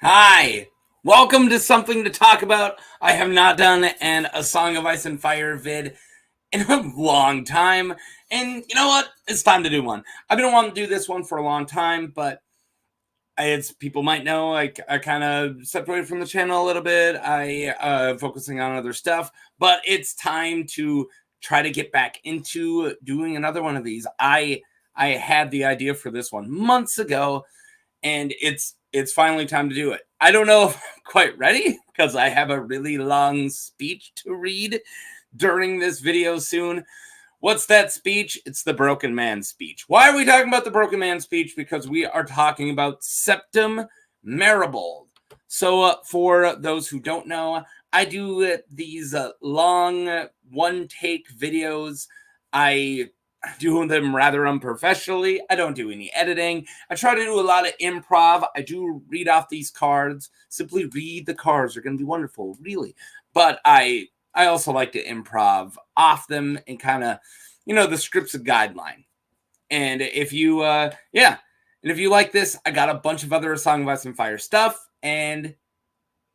Hi, welcome to Something to Talk About. I have not done A Song of Ice and Fire vid in a long time, and you know what? It's time to do one. I've been wanting to do this one for a long time, but it's people might know I kind of separated from the channel a little bit. Focusing on other stuff, but it's time to try to get back into doing another one of these. I had the idea for this one months ago, and it's finally time to do it. I don't know if I'm quite ready because I have a really long speech to read during this video soon. What's that speech? It's the Broken Man speech. Why are we talking about the Broken Man speech? Because we are talking about Septon Maribald. So for those who don't know, I do these long one-take videos. I do them rather unprofessionally. I don't do any editing. I try to do a lot of improv. I do read off these cards. Simply read the cards. They're going to be wonderful, really. But I also like to improv off them and kind of, the script's a guideline. And if you, and if you like this, I got a bunch of other Song of Ice and Fire stuff. And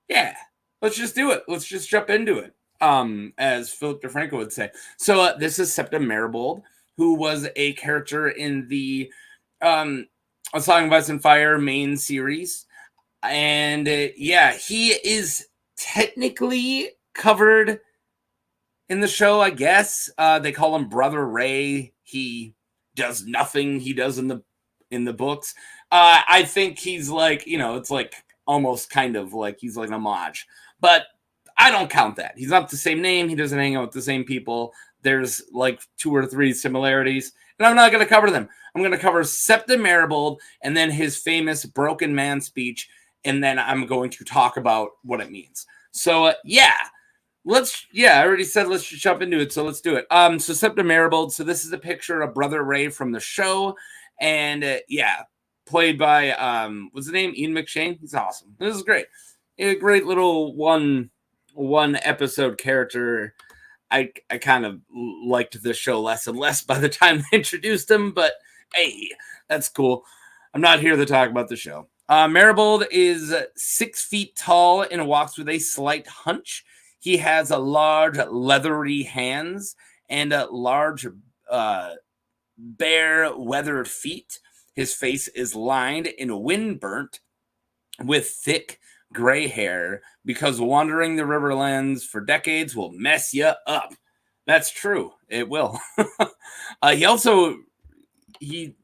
yeah, let's just do it. Let's just jump into it. As Philip DeFranco would say. So this is Septon Maribald, who was a character in the A Song of Ice and Fire main series. And he is technically covered in the show, I guess. They call him Brother Ray. He does nothing he does in the books. I think he's like, it's like almost kind of like he's like an homage. But I don't count that. He's not the same name. He doesn't hang out with the same people. There's like 2 or 3 similarities, and I'm not going to cover them. I'm going to cover Septon Maribald and then his famous Broken Man speech, and then I'm going to talk about what it means. So, I already said let's just jump into it, so let's do it. So Septon Maribald. So this is a picture of Brother Ray from the show, and played by what's the name? Ian McShane. He's awesome. This is great. A great little one episode character. I kind of liked the show less and less by the time they introduced him, but hey, that's cool. I'm not here to talk about the show. Meribald is 6 feet tall and walks with a slight hunch. He has a large, leathery hands and a large, bare, weathered feet. His face is lined and windburnt with thick gray hair because wandering the Riverlands for decades will mess you up. That's true. It will. He also he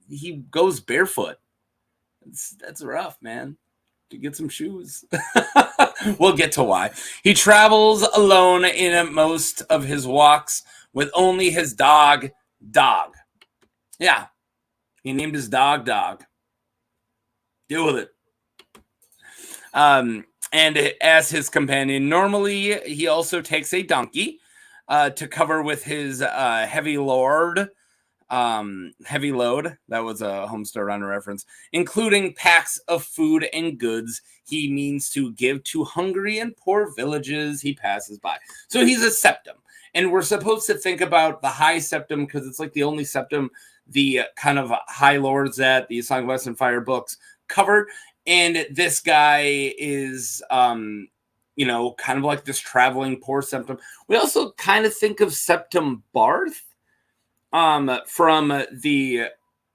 goes barefoot. That's rough, man. To get some shoes. We'll get to why. He travels alone in most of his walks with only his dog. Yeah. He named his dog. Deal with it. And as his companion, normally he also takes a donkey to cover with his heavy load. That was a Homestar Runner reference, including packs of food and goods he means to give to hungry and poor villages he passes by. So he's a septum, and we're supposed to think about the high septum because it's like the only septum the kind of high lords that the Song of Ice and Fire books cover. And this guy is kind of like this traveling poor septum. We also kind of think of Septon Barth from the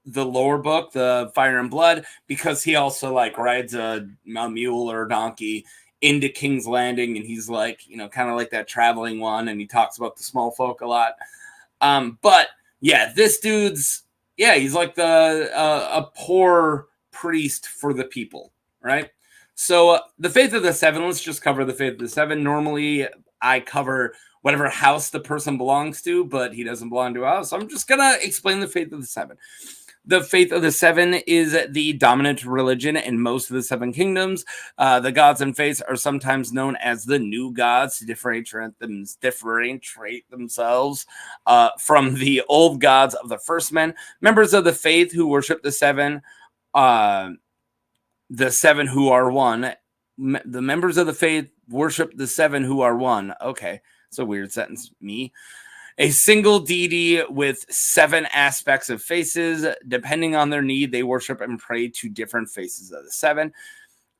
lore book, the Fire and Blood, because he also like rides a mule or a donkey into King's Landing, and he's like, kind of like that traveling one, and he talks about the small folk a lot. But yeah, this dude's he's like a poor priest for the people, right? So the Faith of the Seven, let's just cover the Faith of the Seven. Normally I cover whatever house the person belongs to, but he doesn't belong to a house. So I'm just going to explain the Faith of the Seven. The Faith of the Seven is the dominant religion in most of the 7 kingdoms. The gods and faiths are sometimes known as the new gods to differentiate themselves from the old gods of the first men. Members of the faith who worship the 7 who are one. The members of the faith worship the 7 who are one. Okay, it's a weird sentence. A single deity with 7 aspects of faces. Depending on their need, they worship and pray to different faces of the 7.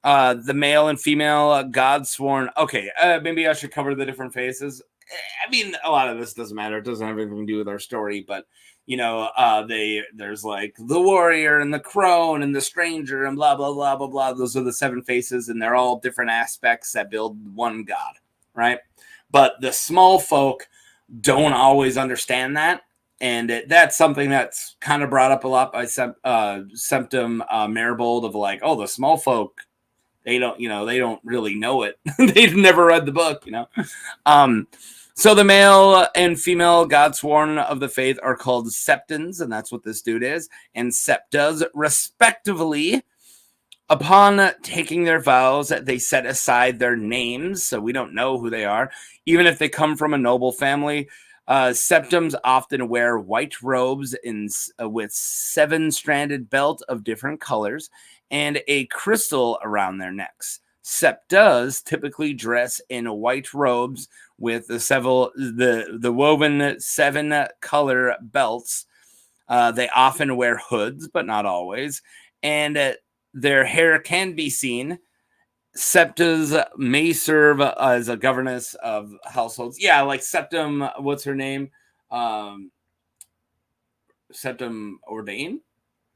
The male and female godsworn. Okay, maybe I should cover the different faces. I mean, a lot of this doesn't matter. It doesn't have anything to do with our story, but there's like the warrior and the crone and the stranger and blah blah blah blah blah. Those are the 7 faces, and they're all different aspects that build one god, right? But the small folk don't always understand that. And that's something that's kind of brought up a lot by Septon Maribald of like, oh, the small folk, they don't really know it. They've never read the book, So the male and female godsworn of the faith are called septons, and that's what this dude is, and septas, respectively. Upon taking their vows, they set aside their names, so we don't know who they are, even if they come from a noble family. Septums often wear white robes with 7-stranded belt of different colors and a crystal around their necks. Septas typically dress in white robes with the woven 7-color belts. They often wear hoods, but not always, and their hair can be seen. Septas may serve as a governess of households. Yeah, like Septum, what's her name? Septum Ordain?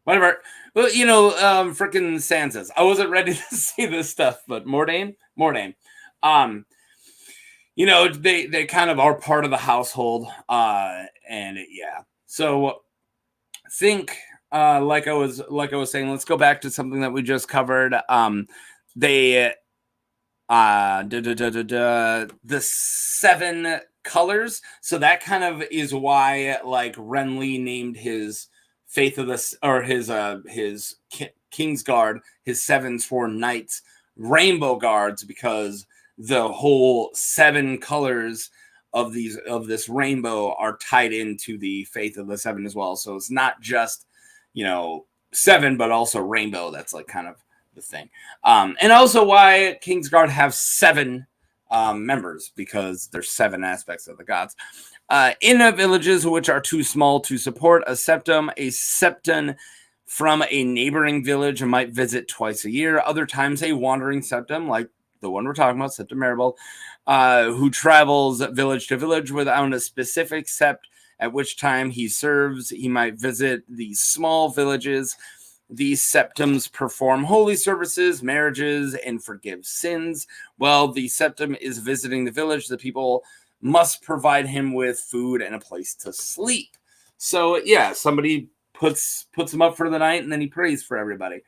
Whatever. Well, freaking Sansa's. I wasn't ready to see this stuff, but Mordain? They kind of are part of the household. And yeah. So think like I was saying, let's go back to something that we just covered. The 7 colors. So that kind of is why like Renly named his Faith of the or his King's Guard, his 7s for knights, rainbow guards, because the whole 7 colors of this rainbow are tied into the Faith of the 7 as well. So it's not just 7, but also rainbow. That's like kind of the thing. And also why Kingsguard have 7 members, because there's 7 aspects of the gods. In villages which are too small to support a septum, a septon from a neighboring village might visit twice a year. Other times a wandering septum, like the one we're talking about, Septon Maribald, who travels village to village without a specific sept, at which time he serves. He might visit these small villages. These septums perform holy services, marriages, and forgive sins. While the septum is visiting the village, the people must provide him with food and a place to sleep. So yeah, somebody puts him up for the night, and then he prays for everybody.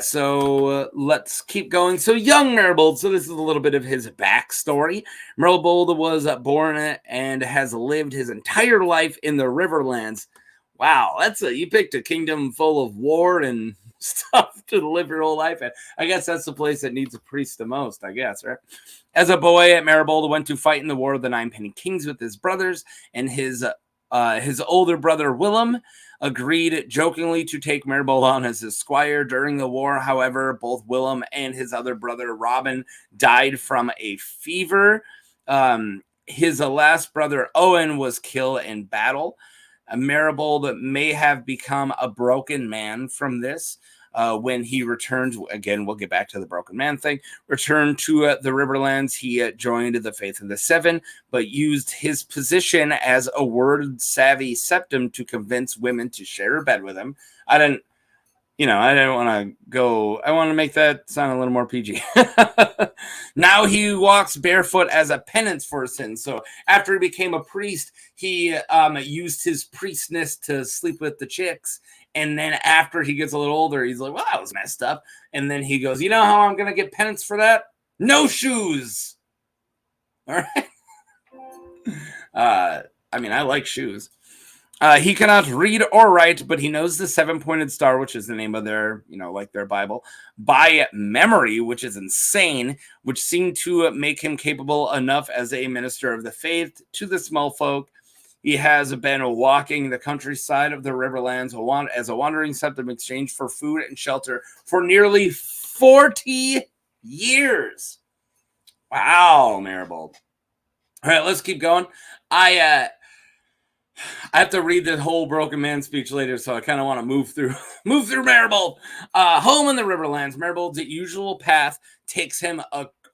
So let's keep going. So young Meribald, so this is a little bit of his backstory. Meribald was born and has lived his entire life in the Riverlands. Wow, you picked a kingdom full of war and stuff to live your whole life in. I guess that's the place that needs a priest the most, I guess, right? As a boy, Meribald went to fight in the War of the 9 Penny Kings with his brothers, and his older brother Willem agreed jokingly to take Meribald on as his squire. During the war, however, both Willem and his other brother Robin died from a fever. His last brother Owen was killed in battle. Meribald may have become a broken man from this. When he returned, again, we'll get back to the broken man thing, returned to the Riverlands, he joined the Faith of the 7, but used his position as a word-savvy septum to convince women to share a bed with him. I didn't want to go. I want to make that sound a little more PG. Now he walks barefoot as a penance for his sins. So after he became a priest, he used his priestness to sleep with the chicks. And then after he gets a little older, he's like, well, that was messed up. And then he goes, you know how I'm going to get penance for that? No shoes. All right. I like shoes. He cannot read or write, but he knows the 7-pointed star, which is the name of their, their Bible, by memory, which is insane, which seemed to make him capable enough as a minister of the faith to the small folk. He has been walking the countryside of the Riverlands as a wandering septum in exchange for food and shelter for nearly 40 years. Wow, Meribald. All right, let's keep going. I have to read the whole Broken Man speech later, so I kind of want to move through Meribald. Home in the Riverlands, Meribald's usual path takes him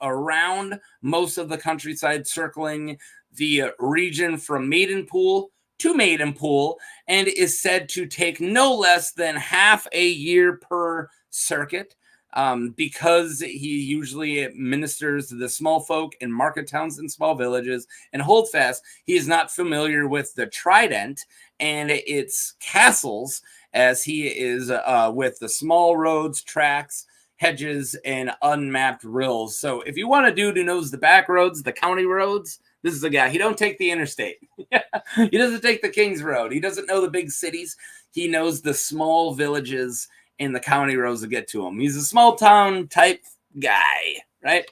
around most of the countryside, circling the region from Maidenpool to Maidenpool, and is said to take no less than half a year per circuit. Because he usually administers to the small folk in market towns and small villages and hold fast, he is not familiar with the Trident and its castles, as he is with the small roads, tracks, hedges, and unmapped rills. So if you want a dude who knows the back roads, the county roads, this is the guy. He don't take the interstate. He doesn't take the King's Road. He doesn't know the big cities. He knows the small villages in the county roads to get to him. He's a small town type guy, right?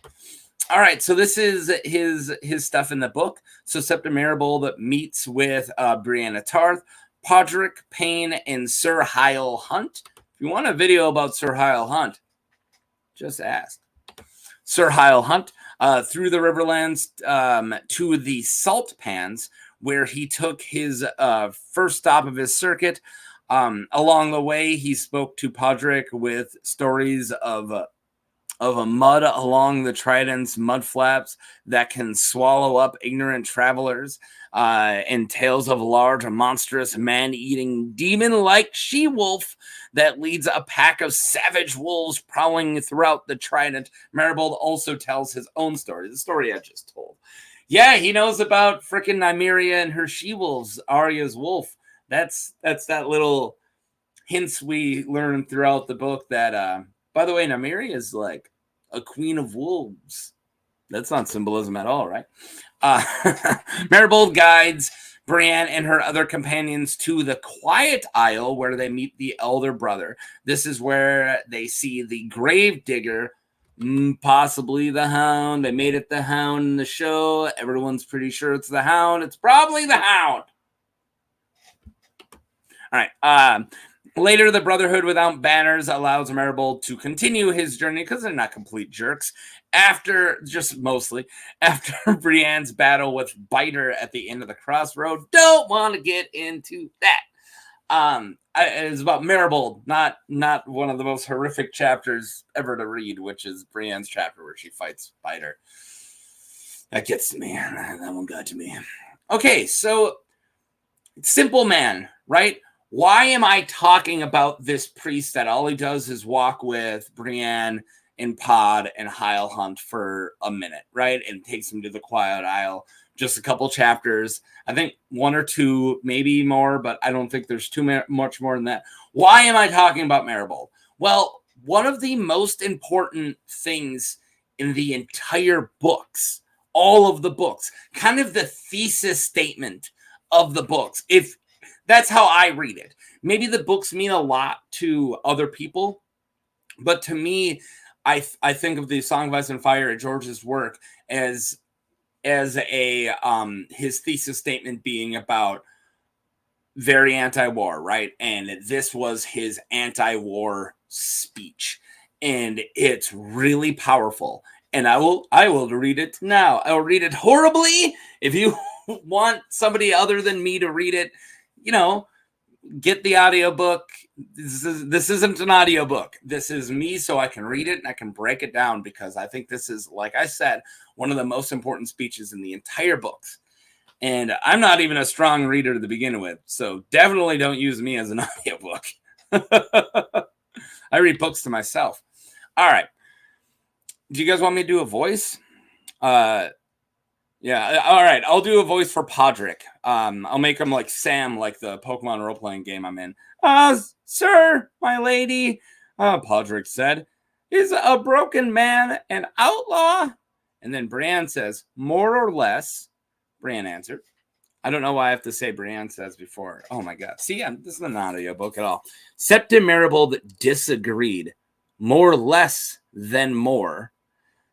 All right, so this is his stuff in the book. So Septon Maribald meets with Brienne of Tarth, Podrick Payne, and Sir Hyle Hunt. If you want a video about Sir Hyle Hunt, just ask. Sir Hyle Hunt through the Riverlands to the Salt Pans, where he took his first stop of his circuit. Along the way, he spoke to Podrick with stories of a mud along the Trident's mud flaps that can swallow up ignorant travelers, and tales of large, monstrous, man-eating, demon-like she-wolf that leads a pack of savage wolves prowling throughout the Trident. Meribald also tells his own story, the story I just told. Yeah, he knows about frickin' Nymeria and her she-wolves, Arya's wolf. That's that little hints we learn throughout the book that, by the way, Nymeria is like a queen of wolves. That's not symbolism at all, right? Meribald guides Brienne and her other companions to the Quiet Isle, where they meet the elder brother. This is where they see the grave digger, possibly the Hound. They made it the Hound in the show. Everyone's pretty sure it's the Hound. It's probably the Hound. All right. Later, the Brotherhood Without Banners allows Meribald to continue his journey because they're not complete jerks. After Brienne's battle with Biter at the end of the crossroad. Don't want to get into that. It's about Meribald, not one of the most horrific chapters ever to read, which is Brienne's chapter where she fights Biter. That gets to me. That one got to me. Okay, so simple man, right? Why am I talking about this priest that all he does is walk with Brienne and Pod and Hyle Hunt for a minute, right? And takes him to the Quiet Isle. Just a couple chapters. I think one or two, maybe more, but I don't think there's too much more than that. Why am I talking about Meribald? Well, one of the most important things in the entire books, all of the books, kind of the thesis statement of the books, if that's how I read it. Maybe the books mean a lot to other people, but to me, I think of the Song of Ice and Fire, George's work, as a his thesis statement being about very anti-war, right? And this was his anti-war speech, and it's really powerful. And I will read it now. I will read it horribly. If you want somebody other than me to read it, get the audiobook. This isn't an audiobook. This is me, so I can read it and I can break it down, because I think this is, like I said, one of the most important speeches in the entire books. And I'm not even a strong reader to begin with, so definitely don't use me as an audiobook. I read books to myself. All right. Do you guys want me to do a voice? Yeah, all right. I'll do a voice for Podrick. I'll make him like Sam, like the Pokemon role-playing game I'm in. Sir, my lady, Podrick said, is a broken man an outlaw? And then Brienne says, more or less. Brienne answered. I don't know why I have to say Brienne says before. Oh my God. See, this is not an audiobook at all. Septon Maribald disagreed. More or less than more.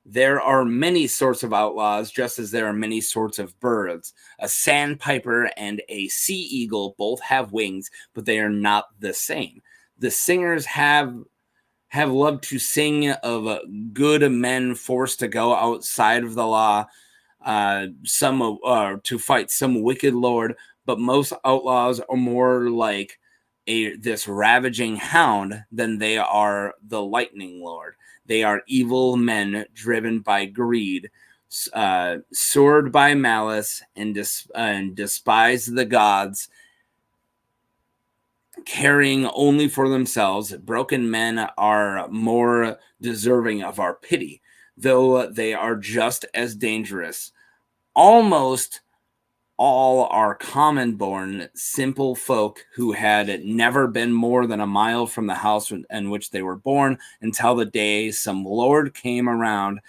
There are many sorts of outlaws, just as there are many sorts of birds. A sandpiper and a sea eagle both have wings, but they are not the same. The singers have loved to sing of good men forced to go outside of the law, some to fight some wicked lord, but most outlaws are more like this ravaging hound than they are the lightning lord. They are evil men driven by greed, soared by malice, and despise the gods, caring only for themselves. Broken men are more deserving of our pity, though they are just as dangerous. Almost all are common born, simple folk who had never been more than a mile from the house in which they were born, until the day some lord came around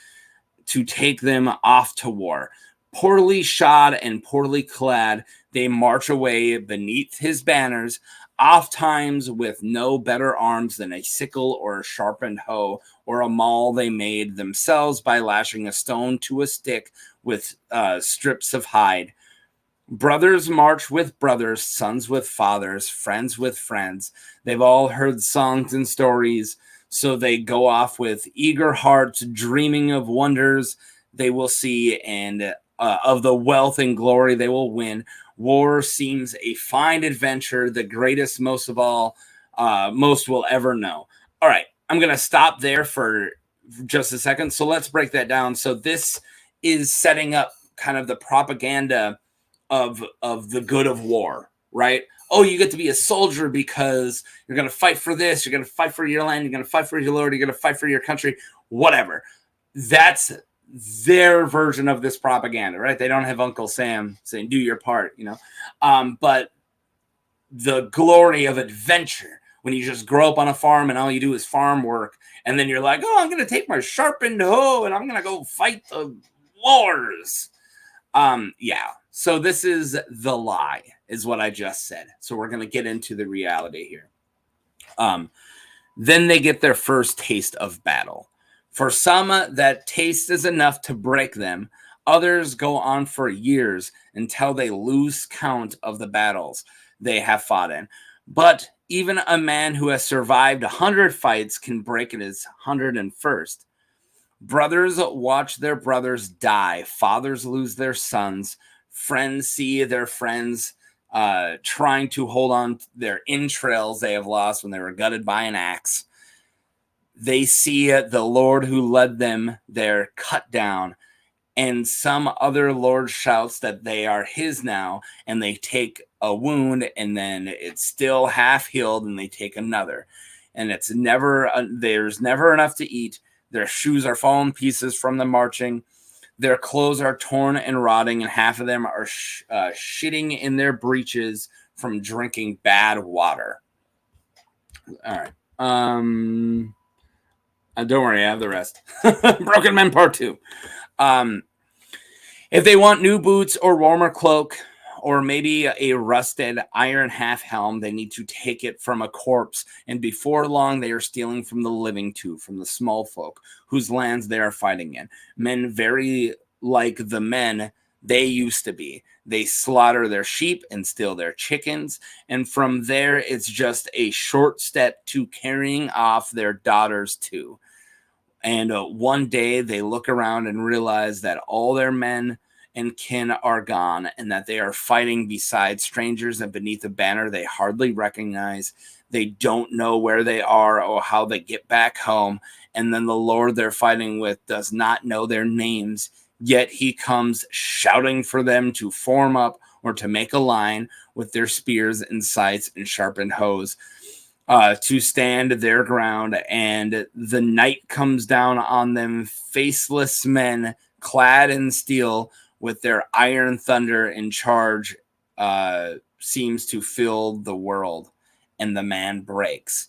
to take them off to war. Poorly shod and poorly clad, they march away beneath his banners, ofttimes with no better arms than a sickle or a sharpened hoe, or a maul they made themselves by lashing a stone to a stick with strips of hide. Brothers march with brothers, sons with fathers, friends with friends. They've all heard songs and stories, so they go off with eager hearts, dreaming of wonders they will see and of the wealth and glory they will win. War seems a fine adventure, the greatest most of all, most will ever know. All right, I'm going to stop there for just a second. So let's break that down. So this is setting up kind of the propaganda of the good of war, right? Oh, you get to be a soldier because you're going to fight for this, you're going to fight for your land, you're going to fight for your lord, you're going to fight for your country, whatever. That's their version of this propaganda, right? They don't have Uncle Sam saying, do your part, but the glory of adventure, when you just grow up on a farm and all you do is farm work, and then you're like, oh, I'm going to take my sharpened hoe and I'm going to go fight the wars. Yeah. So this is the lie, is what I just said. So we're going to get into the reality here. Then they get their first taste of battle. For some, that taste is enough to break them. Others go on for years until they lose count of the battles they have fought in. But even a man who has survived 100 fights can break at his 101st. Brothers watch their brothers die. Fathers lose their sons. Friends see their friends trying to hold on to their entrails they have lost when they were gutted by an axe. They see the Lord who led them there cut down, and some other Lord shouts that they are his now, and they take a wound, and then it's still half healed, and they take another. And it's never, there's never enough to eat. Their shoes are falling pieces from the marching. Their clothes are torn and rotting, and half of them are shitting in their breeches from drinking bad water. All right. Don't worry, I have the rest. Broken Men Part 2. If they want new boots or warmer cloak, or maybe a rusted iron half helm, they need to take it from a corpse, and before long they are stealing from the living too, from the small folk whose lands they are fighting in. Men very like the men they used to be. They slaughter their sheep and steal their chickens, and from there it's just a short step to carrying off their daughters too. And one day they look around and realize that all their men and kin are gone, and that they are fighting beside strangers and beneath a banner they hardly recognize. They don't know where they are or how they get back home. And then the Lord they're fighting with does not know their names, yet he comes shouting for them to form up or to make a line with their spears and scythes and sharpened hoes, to stand their ground. And the night comes down on them, faceless men clad in steel, with their iron thunder in charge, seems to fill the world, and the man breaks.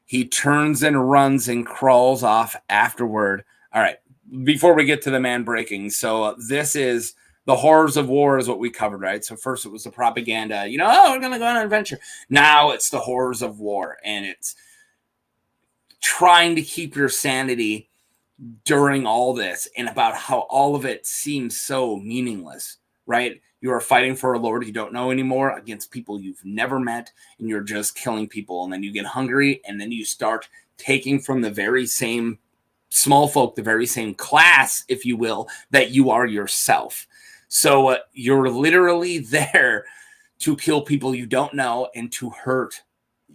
He turns and runs and crawls off afterward. All right, before we get to the man breaking, so this is the horrors of war is what we covered, right? So first it was the propaganda, oh, we're going to go on an adventure. Now it's the horrors of war, and it's trying to keep your sanity during all this, and about how all of it seems so meaningless, right? You are fighting for a lord you don't know anymore against people you've never met, and you're just killing people. And then you get hungry, and then you start taking from the very same small folk, the very same class, if you will, that you are yourself. So you're literally there to kill people you don't know and to hurt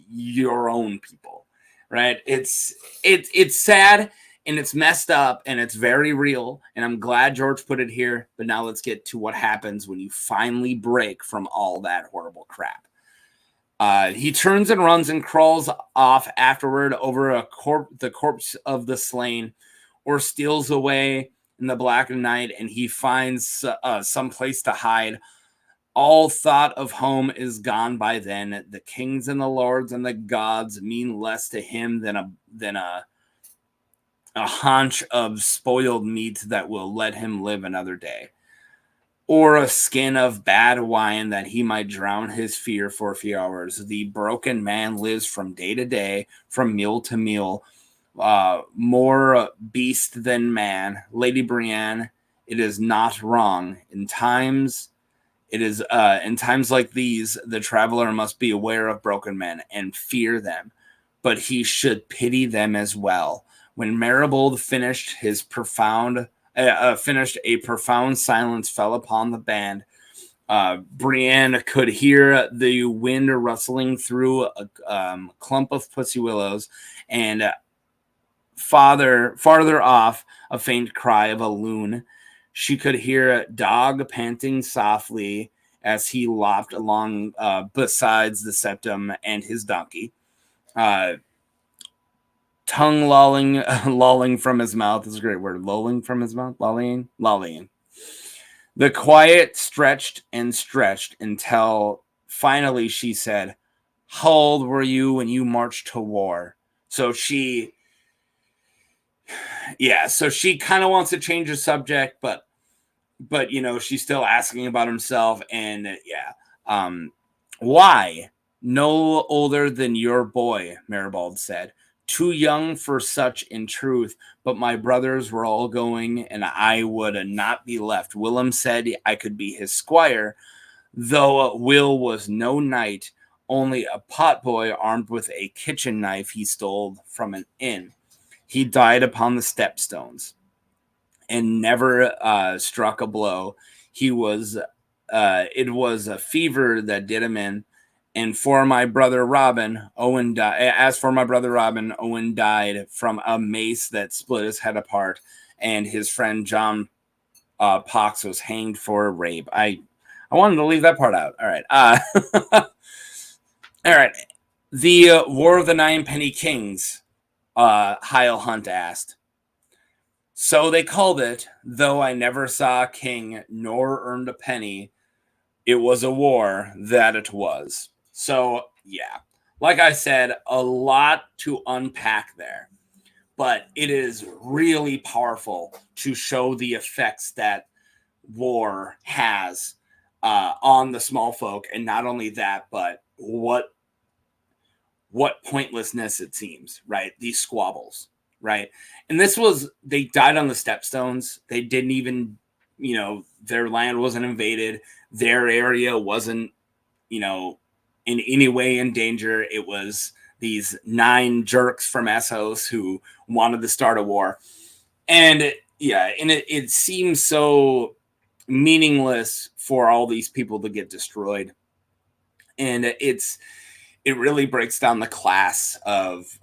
your own people, right? It's sad and it's messed up and it's very real, and I'm glad George put it here. But now let's get to what happens when you finally break from all that horrible crap. He turns and runs and crawls off afterward over the corpse of the slain, or steals away in the black of night, and he finds some place to hide. All thought of home is gone by then. The kings and the lords and the gods mean less to him than a haunch of spoiled meat that will let him live another day, or a skin of bad wine that he might drown his fear for a few hours. The broken man lives from day to day, from meal to meal, more beast than man. Lady Brienne, it is not wrong. In times like these, the traveler must be aware of broken men and fear them, but he should pity them as well. When Meribald finished, a profound silence fell upon the band. Brienne could hear the wind rustling through a clump of pussy willows, and farther off, a faint cry of a loon. She could hear a dog panting softly as he lopped along besides the Septon and his donkey. Tongue lolling from his mouth is a great word. Lolling from his mouth? Lollying? The quiet stretched and stretched until finally she said, "How old were you when you marched to war?" So she kind of wants to change the subject, but she's still asking about himself. And why? No older than your boy, Meribald said. Too young for such in truth, but my brothers were all going, and I would not be left. Willem said I could be his squire, though Will was no knight, only a potboy armed with a kitchen knife he stole from an inn. He died upon the stepstones and never struck a blow. It was a fever that did him in. And for my brother Robin, Owen died from a mace that split his head apart, and his friend John Pox was hanged for rape. I wanted to leave that part out. All right. All right. The War of the Ninepenny Kings, Heil Hunt asked. So they called it, though I never saw a king nor earned a penny. It was a war, that it was. So, yeah, like I said, a lot to unpack there, but it is really powerful to show the effects that war has on the small folk. And not only that, but what pointlessness it seems, right? These squabbles, right? And they died on the stepstones. They didn't even, their land wasn't invaded. Their area wasn't, in any way in danger. It was these 9 jerks from Essos who wanted to start a war. And it seems so meaningless for all these people to get destroyed. And it really breaks down the class of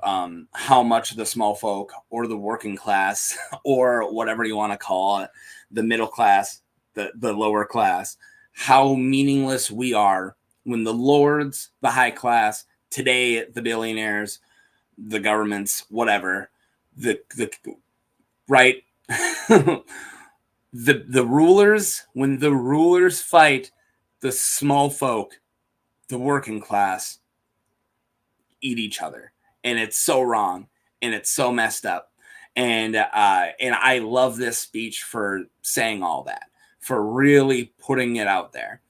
how much the small folk or the working class or whatever you want to call it, the middle class, the lower class, how meaningless we are when the lords, the high class, today the billionaires, the governments, whatever, the right, the rulers, when the rulers fight the small folk, the working class, eat each other, and it's so wrong and it's so messed up. And I love this speech for saying all that, for really putting it out there.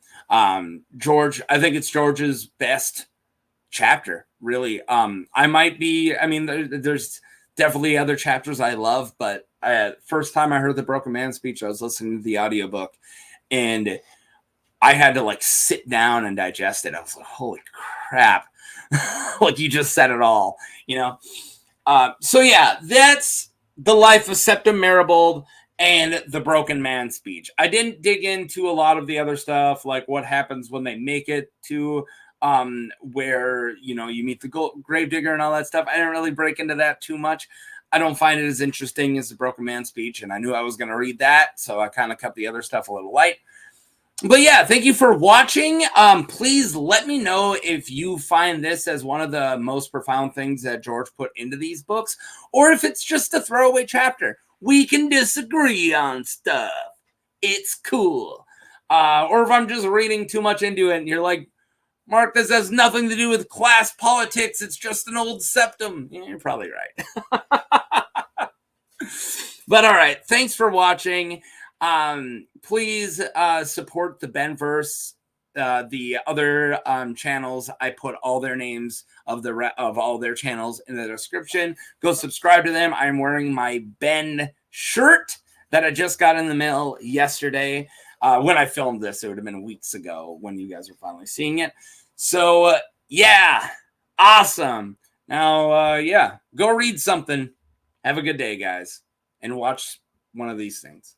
George, I think it's George's best chapter, really. There's definitely other chapters I love, but first time I heard the Broken Man speech, I was listening to the audiobook, and I had to sit down and digest it. I was like, holy crap. Like, you just said it all, So yeah, that's the life of Septon Maribald and the Broken Man speech. I didn't dig into a lot of the other stuff, like what happens when they make it to where, you know, you meet the Gravedigger and all that stuff. I didn't really break into that too much. I don't find it as interesting as the Broken Man speech, and I knew I was going to read that, so I kind of kept the other stuff a little light. But yeah, thank you for watching. Please let me know if you find this as one of the most profound things that George put into these books, or if it's just a throwaway chapter. We can disagree on stuff. It's cool. Or if I'm just reading too much into it and you're like, Mark, this has nothing to do with class politics. It's just an old septum. Yeah, you're probably right. But all right, thanks for watching. Please support the Benverse, the other channels. I put all their names of all their channels in the description. Go subscribe to them. I'm wearing my Ben shirt that I just got in the mail yesterday. When I filmed this, it would have been weeks ago when you guys are finally seeing it. So yeah, awesome. Now, yeah, go read something. Have a good day, guys, and watch one of these things.